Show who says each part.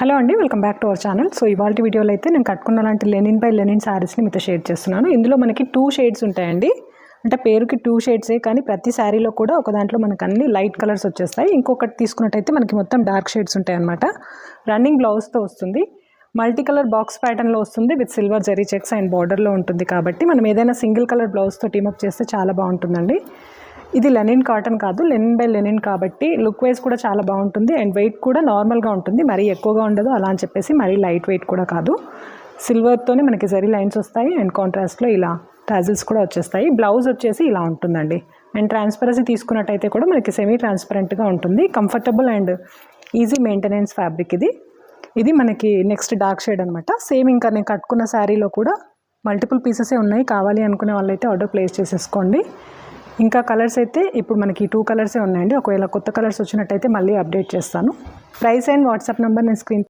Speaker 1: Hello అండి, welcome back to our channel. So ఇవాళ వీడియోలో అయితే నేను కట్టుకున్న లాంటి లెనిన్ బై లెనిన్ శారీస్ని మీతో షేర్ చేస్తున్నాను. ఇందులో మనకి 2 షేడ్స్ ఉంటాయండి. అంటే పేరుకి 2 షేడ్సే, కానీ ప్రతి శారీలో కూడా ఒక దాంట్లో మనకు అన్ని లైట్ కలర్స్ వచ్చేస్తాయి. ఇంకొకటి తీసుకున్నట్టయితే మనకి మొత్తం డార్క్ షేడ్స్ ఉంటాయి అన్నమాట. రన్నింగ్ బ్లౌజ్తో వస్తుంది. మల్టీ కలర్ బాక్స్ ప్యాటర్న్లో వస్తుంది with silver zari checks and బార్డర్లో ఉంటుంది. కాబట్టి మనం ఏదైనా సింగిల్ కలర్ బ్లౌజ్తో టీమప్ చేస్తే చాలా బాగుంటుందండి. ఇది లెనిన్ కాటన్ కాదు, లెనిన్ బై లెనిన్ కాబట్టి లుక్ వైజ్ కూడా చాలా బాగుంటుంది అండ్ వెయిట్ కూడా నార్మల్గా ఉంటుంది. మరీ ఎక్కువగా ఉండదు అలా అని చెప్పేసి మరీ లైట్ వెయిట్ కూడా కాదు. సిల్వర్తోనే మనకి జరీ లైన్స్ వస్తాయి అండ్ కాంట్రాస్ట్లో ఇలా టాజిల్స్ కూడా వచ్చేస్తాయి. బ్లౌజ్ వచ్చేసి ఇలా ఉంటుందండి. అండ్ ట్రాన్స్పరెన్సీ తీసుకున్నట్టయితే కూడా మనకి సెమీ ట్రాన్స్పరెంట్గా ఉంటుంది. Comfortable and easy maintenance fabric ఇది మనకి నెక్స్ట్ డార్క్ షేడ్ అనమాట. సేమ్ ఇంకా నేను కట్టుకున్న శారీలో కూడా మల్టిపుల్ పీసెసే ఉన్నాయి. కావాలి అనుకునే వాళ్ళైతే ఆర్డర్ ప్లేస్ చేసేసుకోండి. ఇంకా కలర్స్ అయితే ఇప్పుడు మనకి 2 కలర్సే ఉన్నాయండి. ఒకవేళ కొత్త కలర్స్ వచ్చినట్టయితే మళ్ళీ అప్డేట్ చేస్తాను. ప్రైస్ అండ్ వాట్సాప్ నెంబర్ నేను స్క్రీన్